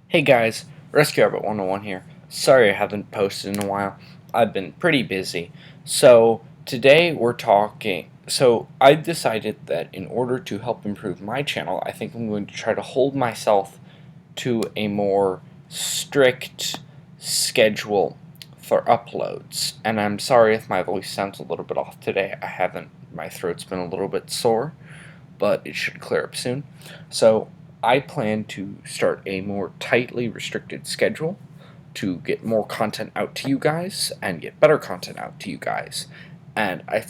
Hey guys, Rescue Rabbit 101 here. Sorry I haven't posted in a while. I've been pretty busy. So today we're talking. So I decided that in order to help improve my channel, I think I'm going to try to hold myself to a more strict schedule for uploads. And I'm sorry if my voice sounds a little bit off today. My throat's been a little bit sore, but it should clear up soon. So I plan to start a more tightly restricted schedule to get more content out to you guys and get better content out to you guys. And I was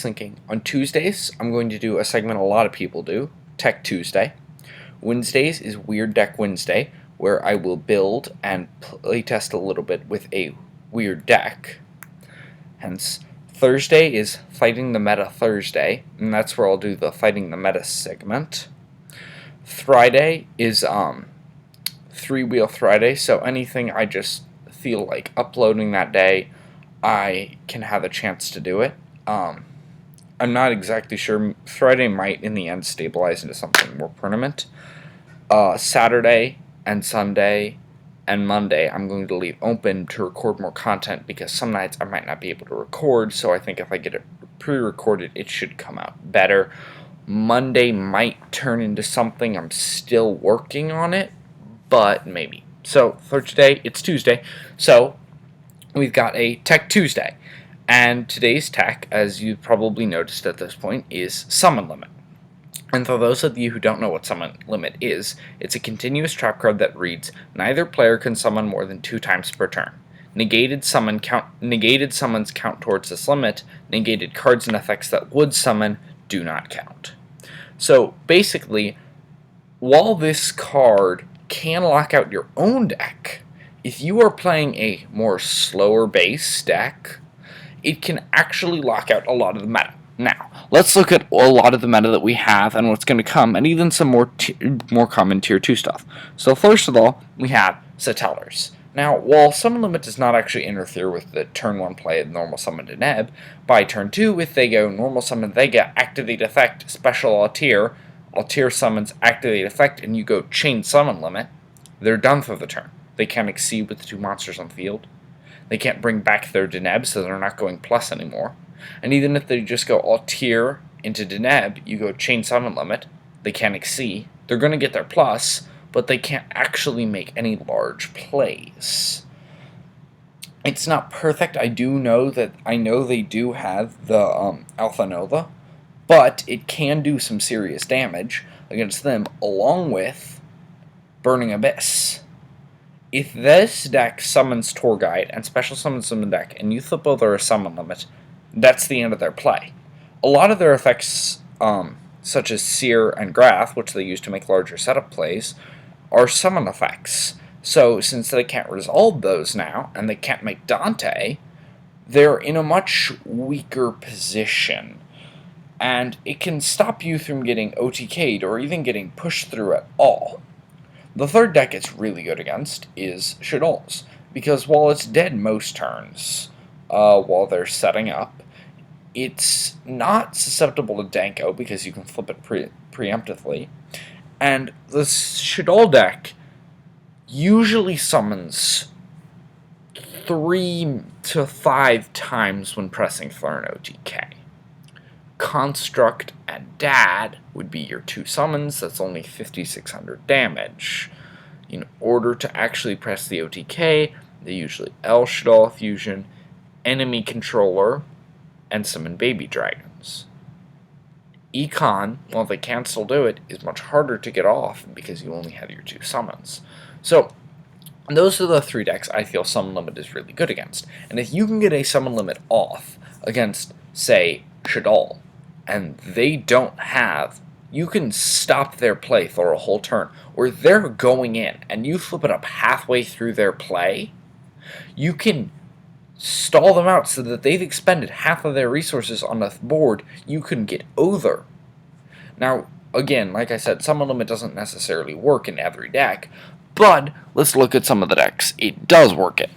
thinking on Tuesdays, I'm going to do a segment a lot of people do, Tech Tuesday. Wednesdays is Weird Deck Wednesday, where I will build and playtest a little bit with a weird deck. Hence, Thursday is Fighting the Meta Thursday, and that's where I'll do the Fighting the Meta segment. Friday is Three-Wheel Friday, so anything I just feel like uploading that day, I can have a chance to do it. I'm not exactly sure. Friday might, in the end, stabilize into something more permanent. Saturday and Sunday and Monday, I'm going to leave open to record more content because some nights I might not be able to record, so I think if I get it pre-recorded, it should come out better. Monday might turn into something. I'm still working on it, but maybe. So, Thursday, it's Tuesday, so we've got a Tech Tuesday. And today's tech, as you probably noticed at this point, is Summon Limit. And for those of you who don't know what Summon Limit is, it's a continuous trap card that reads, neither player can summon more than 2 times per turn. Negated summons count towards this limit. Negated cards and effects that would summon do not count. So basically, while this card can lock out your own deck, if you are playing a more slower base deck, it can actually lock out a lot of the meta. Now, let's look at a lot of the meta that we have and what's going to come, and even some more common Tier 2 stuff. So first of all, we have Satellars. Now, while Summon Limit does not actually interfere with the turn 1 play of Normal Summon Deneb, by turn 2, if they go Normal Summon Vega, Activate Effect, Special Altair summons Activate Effect, and you go Chain Summon Limit, they're done for the turn. They can't exceed with the 2 monsters on the field. They can't bring back their Deneb, so they're not going plus anymore. And even if they just go Altair into Deneb, you go Chain Summon Limit, they can't exceed. They're going to get their plus, but they can't actually make any large plays. It's not perfect. I know they do have the Alpha Nova, but it can do some serious damage against them, along with Burning Abyss. If this deck summons Tour Guide and special summons them in the deck, and you flip over a summon limit, that's the end of their play. A lot of their effects, such as Seer and Graph, which they use to make larger setup plays, are summon effects. So since they can't resolve those now, and they can't make Dante, they're in a much weaker position. And it can stop you from getting OTK'd or even getting pushed through at all. The third deck it's really good against is Shaddolls, because while it's dead most turns, while they're setting up, it's not susceptible to Danko because you can flip it preemptively, and the Shaddol deck usually summons 3 to 5 times when pressing for an OTK. Construct and Dad would be your 2 summons. That's only 5,600 damage. In order to actually press the OTK, they usually El Shaddol Fusion, Enemy Controller, and summon Baby Dragons. Econ, while they can still do it, is much harder to get off because you only have your 2 summons. So, those are the 3 decks I feel Summon Limit is really good against. And if you can get a Summon Limit off against, say, Shaddol, and they don't have, you can stop their play for a whole turn, or they're going in, and you flip it up halfway through their play, you can stall them out so that they've expended half of their resources on the board you can get over. Now, again, like I said, Summon Limit doesn't necessarily work in every deck, but let's look at some of the decks it does work in,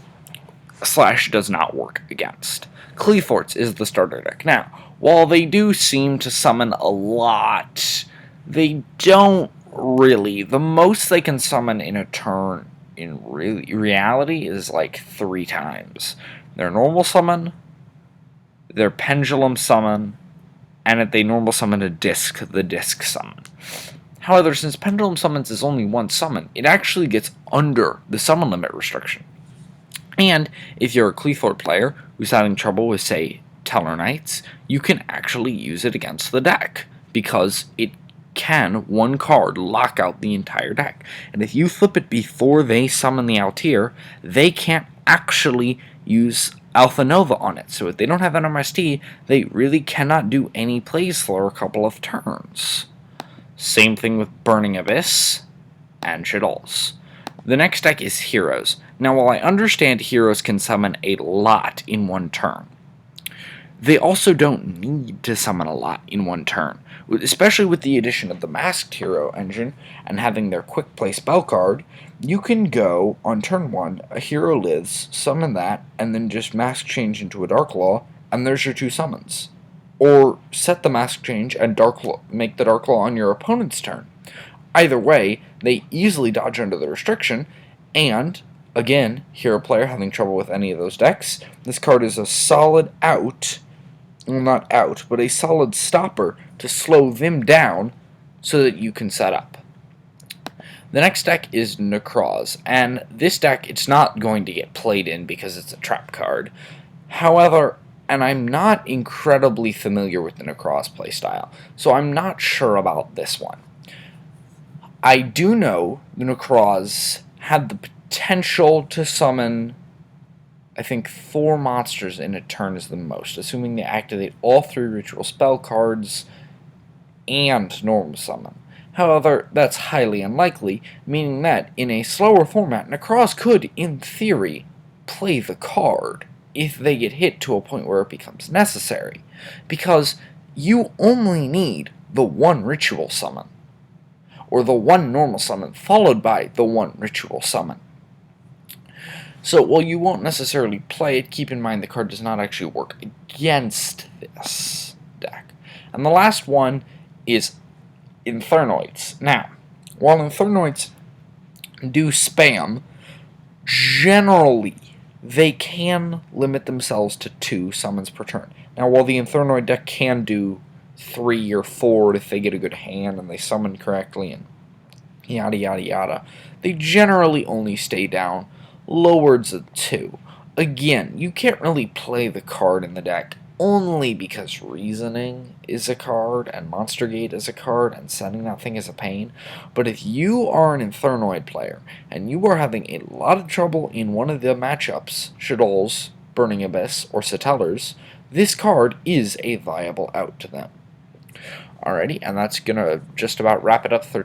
/ does not work against. Qliphorts is the starter deck. Now, while they do seem to summon a lot, they don't really. The most they can summon in a turn in reality is like 3 times. Their normal summon, their pendulum summon, and if they normal summon a disc, the disc summon. However, since pendulum summons is only 1 summon, it actually gets under the summon limit restriction. And if you're a Cleethorn player who's having trouble with, say, Tellarknights, you can actually use it against the deck, because it can, 1 card, lock out the entire deck. And if you flip it before they summon the Altair, they can't actually use Alpha Nova on it. So if they don't have NMST, they really cannot do any plays for a couple of turns. Same thing with Burning Abyss and Shaddolls. The next deck is Heroes. Now, while I understand Heroes can summon a lot in 1 turn, they also don't need to summon a lot in 1 turn, especially with the addition of the Masked Hero engine and having their Quick Play spell card. You can go on turn 1, a hero lives, summon that, and then just Mask Change into a Dark Claw, and there's your 2 summons. Or set the Mask Change and make the Dark Claw on your opponent's turn. Either way, they easily dodge under the restriction, and again, hero player having trouble with any of those decks, this card is a solid out. Well, not out, but a solid stopper to slow them down so that you can set up. The next deck is Necroz, and this deck, it's not going to get played in because it's a trap card. However, and I'm not incredibly familiar with the Necroz playstyle, so I'm not sure about this one. I do know the Necroz had the potential to summon, I think, 4 monsters in a turn is the most, assuming they activate all 3 ritual spell cards and normal summon. However, that's highly unlikely, meaning that in a slower format, Necroz could, in theory, play the card if they get hit to a point where it becomes necessary, because you only need the 1 ritual summon, or the 1 normal summon followed by the 1 ritual summon. So, while you won't necessarily play it, keep in mind the card does not actually work against this deck. And the last one is Infernoids. Now, while Infernoids do spam, generally they can limit themselves to 2 summons per turn. Now, while the Infernoid deck can do 3 or 4 if they get a good hand and they summon correctly and yada yada yada, they generally only stay down lowards of 2. Again, you can't really play the card in the deck only because Reasoning is a card and Monster Gate is a card and sending that thing is a pain. But if you are an Infernoid player and you are having a lot of trouble in one of the matchups, Shaddolls, Burning Abyss, or Satellars, this card is a viable out to them. Alrighty, and that's gonna just about wrap it up for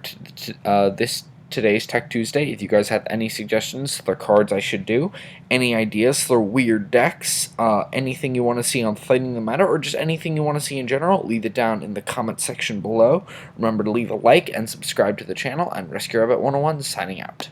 today's Tech Tuesday. If you guys have any suggestions for cards I should do, any ideas for weird decks, anything you want to see on Fighting the Meta, or just anything you want to see in general, leave it down in the comment section below. Remember to leave a like and subscribe to the channel, and Rescue Rabbit 101 signing out.